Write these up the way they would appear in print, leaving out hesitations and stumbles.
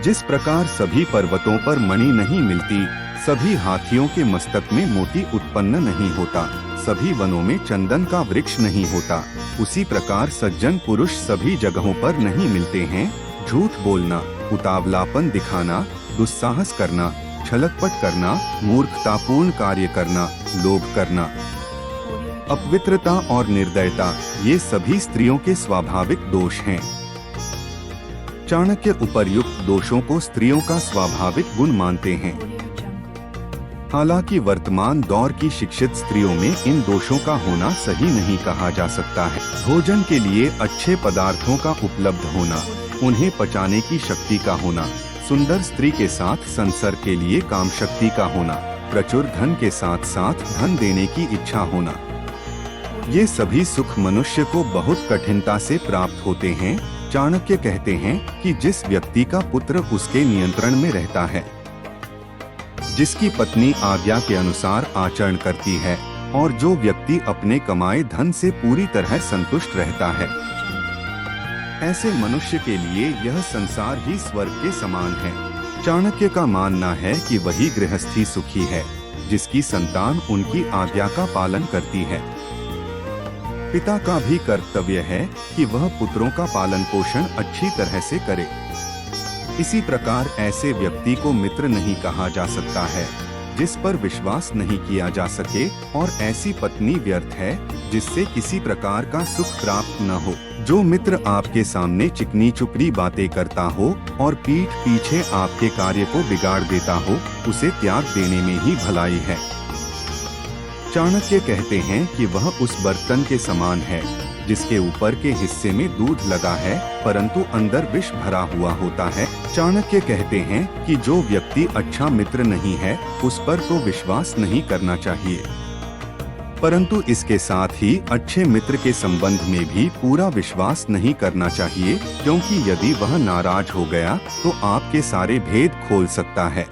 जिस प्रकार सभी पर्वतों पर मणि नहीं मिलती, सभी हाथियों के मस्तक में मोती उत्पन्न नहीं होता, सभी वनों में चंदन का वृक्ष नहीं होता, उसी प्रकार सज्जन पुरुष सभी जगहों पर नहीं मिलते हैं। झूठ बोलना, उतावलापन दिखाना, दुस्साहस करना, छलकपट करना, मूर्खतापूर्ण कार्य करना, लोभ करना, अपवित्रता और निर्दयता, ये सभी स्त्रियों के स्वाभाविक दोष हैं। चाणक्य उपर्युक्त दोषों को स्त्रियों का स्वाभाविक गुण मानते हैं। हालांकि वर्तमान दौर की शिक्षित स्त्रियों में इन दोषों का होना सही नहीं कहा जा सकता है। भोजन के लिए अच्छे पदार्थों का उपलब्ध होना, उन्हें पचाने की शक्ति का होना, सुंदर स्त्री के साथ संसर्ग के लिए काम शक्ति का होना, प्रचुर धन के साथ साथ धन देने की इच्छा होना, ये सभी सुख मनुष्य को बहुत कठिनता से प्राप्त होते हैं। चाणक्य कहते हैं कि जिस व्यक्ति का पुत्र उसके नियंत्रण में रहता है, जिसकी पत्नी आज्ञा के अनुसार आचरण करती है और जो व्यक्ति अपने कमाए धन से पूरी तरह संतुष्ट रहता है, ऐसे मनुष्य के लिए यह संसार ही स्वर्ग के समान है। चाणक्य का मानना है कि वही गृहस्थी सुखी है जिसकी संतान उनकी आज्ञा का पालन करती है। पिता का भी कर्तव्य है कि वह पुत्रों का पालन पोषण अच्छी तरह से करे। इसी प्रकार ऐसे व्यक्ति को मित्र नहीं कहा जा सकता है जिस पर विश्वास नहीं किया जा सके, और ऐसी पत्नी व्यर्थ है जिससे किसी प्रकार का सुख प्राप्त न हो। जो मित्र आपके सामने चिकनी चुपड़ी बातें करता हो और पीठ पीछे आपके कार्य को बिगाड़ देता हो, उसे त्याग देने में ही भलाई है। चाणक्य कहते हैं कि वह उस बर्तन के समान है जिसके ऊपर के हिस्से में दूध लगा है परंतु अंदर विष भरा हुआ होता है। चाणक्य कहते हैं कि जो व्यक्ति अच्छा मित्र नहीं है उस पर तो विश्वास नहीं करना चाहिए, परंतु इसके साथ ही अच्छे मित्र के संबंध में भी पूरा विश्वास नहीं करना चाहिए, क्योंकि यदि वह नाराज हो गया तो आपके सारे भेद खोल सकता है।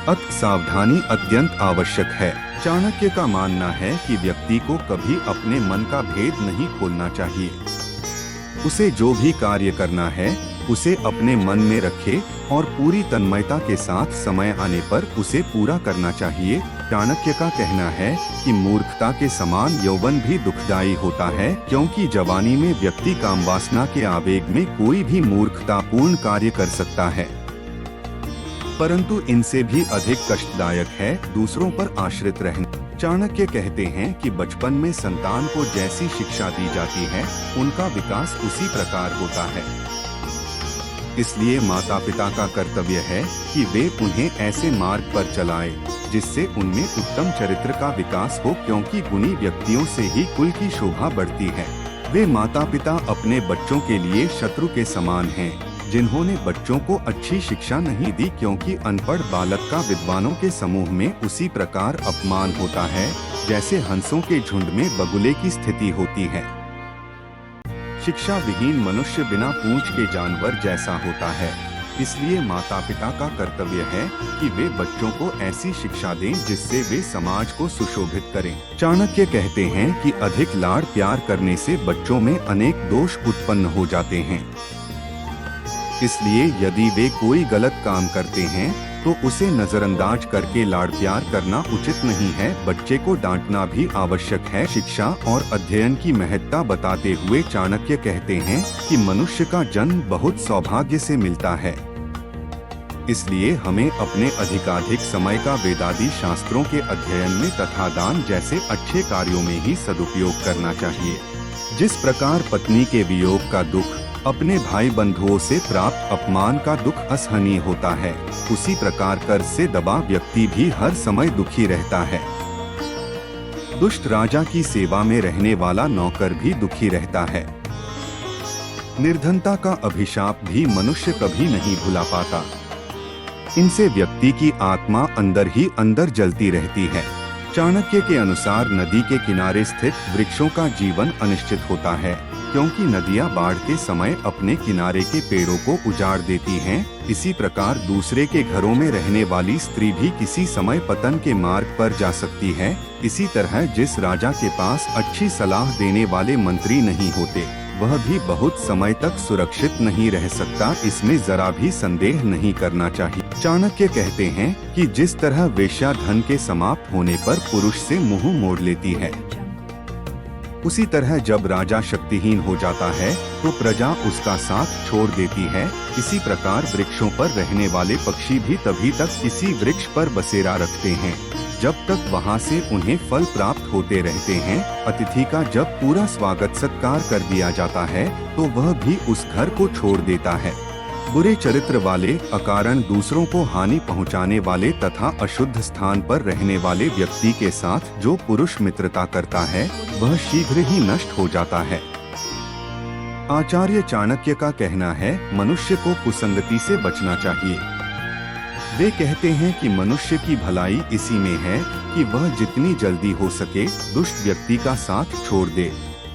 अत सावधानी अत्यंत आवश्यक है। चाणक्य का मानना है कि व्यक्ति को कभी अपने मन का भेद नहीं खोलना चाहिए। उसे जो भी कार्य करना है उसे अपने मन में रखे और पूरी तन्मयता के साथ समय आने पर उसे पूरा करना चाहिए। चाणक्य का कहना है कि मूर्खता के समान यौवन भी दुखदायी होता है, क्योंकि जवानी में व्यक्ति कामवासना के आवेग में कोई भी मूर्खतापूर्ण कार्य कर सकता है, परंतु इनसे भी अधिक कष्टदायक है दूसरों पर आश्रित रहना। चाणक्य कहते हैं कि बचपन में संतान को जैसी शिक्षा दी जाती है उनका विकास उसी प्रकार होता है। इसलिए माता पिता का कर्तव्य है कि वे उन्हें ऐसे मार्ग पर चलाएं जिससे उनमें उत्तम चरित्र का विकास हो, क्योंकि गुणी व्यक्तियों से ही कुल की शोभा बढ़ती है। वे माता पिता अपने बच्चों के लिए शत्रु के समान हैं जिन्होंने बच्चों को अच्छी शिक्षा नहीं दी, क्योंकि अनपढ़ बालक का विद्वानों के समूह में उसी प्रकार अपमान होता है जैसे हंसों के झुंड में बगुले की स्थिति होती है। शिक्षा विहीन मनुष्य बिना पूंछ के जानवर जैसा होता है। इसलिए माता पिता का कर्तव्य है कि वे बच्चों को ऐसी शिक्षा दें जिससे वे समाज को सुशोभित करें। चाणक्य कहते हैं कि अधिक लाड़ प्यार करने से बच्चों में अनेक दोष उत्पन्न हो जाते हैं। इसलिए यदि वे कोई गलत काम करते हैं तो उसे नजरअंदाज करके लाड़ प्यार करना उचित नहीं है। बच्चे को डांटना भी आवश्यक है। शिक्षा और अध्ययन की महत्ता बताते हुए चाणक्य कहते हैं कि मनुष्य का जन्म बहुत सौभाग्य से मिलता है, इसलिए हमें अपने अधिकाधिक समय का वेदादि शास्त्रों के अध्ययन में तथा दान जैसे अच्छे कार्यों में ही सदुपयोग करना चाहिए। जिस प्रकार पत्नी के वियोग का दुख, अपने भाई बंधुओं से प्राप्त अपमान का दुख असहनीय होता है, उसी प्रकार कर्ज से दबा व्यक्ति भी हर समय दुखी रहता है। दुष्ट राजा की सेवा में रहने वाला नौकर भी दुखी रहता है। निर्धनता का अभिशाप भी मनुष्य कभी नहीं भुला पाता। इनसे व्यक्ति की आत्मा अंदर ही अंदर जलती रहती है। चाणक्य के अनुसार नदी के किनारे स्थित वृक्षों का जीवन अनिश्चित होता है, क्योंकि नदियां बाढ़ के समय अपने किनारे के पेड़ों को उजाड़ देती हैं। इसी प्रकार दूसरे के घरों में रहने वाली स्त्री भी किसी समय पतन के मार्ग पर जा सकती है। इसी तरह जिस राजा के पास अच्छी सलाह देने वाले मंत्री नहीं होते, वह भी बहुत समय तक सुरक्षित नहीं रह सकता, इसमें जरा भी संदेह नहीं करना चाहिए। चाणक्य कहते हैं कि जिस तरह वेश्या धन के समाप्त होने पर पुरुष से मुंह मोड़ लेती है, उसी तरह जब राजा शक्तिहीन हो जाता है तो प्रजा उसका साथ छोड़ देती है। इसी प्रकार वृक्षों पर रहने वाले पक्षी भी तभी तक किसी वृक्ष पर बसेरा रखते हैं जब तक वहां से उन्हें फल प्राप्त होते रहते हैं। अतिथि का जब पूरा स्वागत सत्कार कर दिया जाता है तो वह भी उस घर को छोड़ देता है। बुरे चरित्र वाले, अकारण दूसरों को हानि पहुंचाने वाले तथा अशुद्ध स्थान पर रहने वाले व्यक्ति के साथ जो पुरुष मित्रता करता है वह शीघ्र ही नष्ट हो जाता है। आचार्य चाणक्य का कहना है, मनुष्य को कुसंगति से बचना चाहिए। वे कहते हैं कि मनुष्य की भलाई इसी में है कि वह जितनी जल्दी हो सके दुष्ट व्यक्ति का साथ छोड़ दे।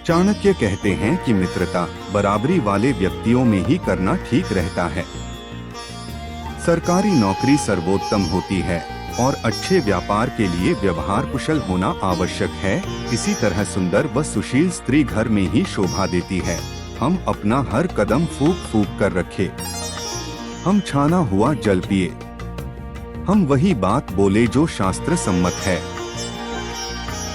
चाणक्य कहते हैं कि मित्रता बराबरी वाले व्यक्तियों में ही करना ठीक रहता है। सरकारी नौकरी सर्वोत्तम होती है और अच्छे व्यापार के लिए व्यवहार कुशल होना आवश्यक है। इसी तरह सुंदर व सुशील स्त्री घर में ही शोभा देती है। हम अपना हर कदम फूंक फूंक कर रखे, हम छाना हुआ जल पिए, हम वही बात बोले जो शास्त्र सम्मत है,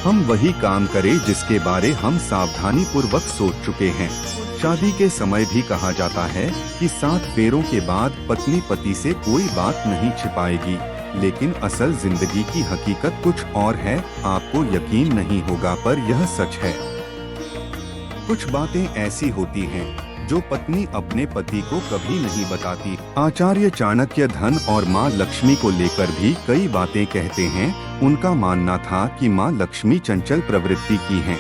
हम वही काम करें जिसके बारे हम सावधानी पूर्वक सोच चुके हैं। शादी के समय भी कहा जाता है कि 7 फेरों के बाद पत्नी पति से कोई बात नहीं छिपाएगी, लेकिन असल जिंदगी की हकीकत कुछ और है। आपको यकीन नहीं होगा पर यह सच है। कुछ बातें ऐसी होती हैं जो पत्नी अपने पति को कभी नहीं बताती। आचार्य चाणक्य धन और माँ लक्ष्मी को लेकर भी कई बातें कहते हैं। उनका मानना था कि माँ लक्ष्मी चंचल प्रवृत्ति की हैं।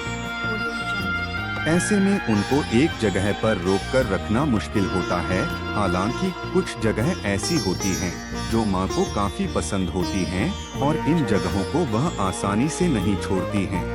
ऐसे में उनको एक जगह पर रोककर रखना मुश्किल होता है। हालांकि कुछ जगह ऐसी होती हैं जो माँ को काफी पसंद होती हैं और इन जगहों को वह आसानी से नहीं छोड़ती हैं।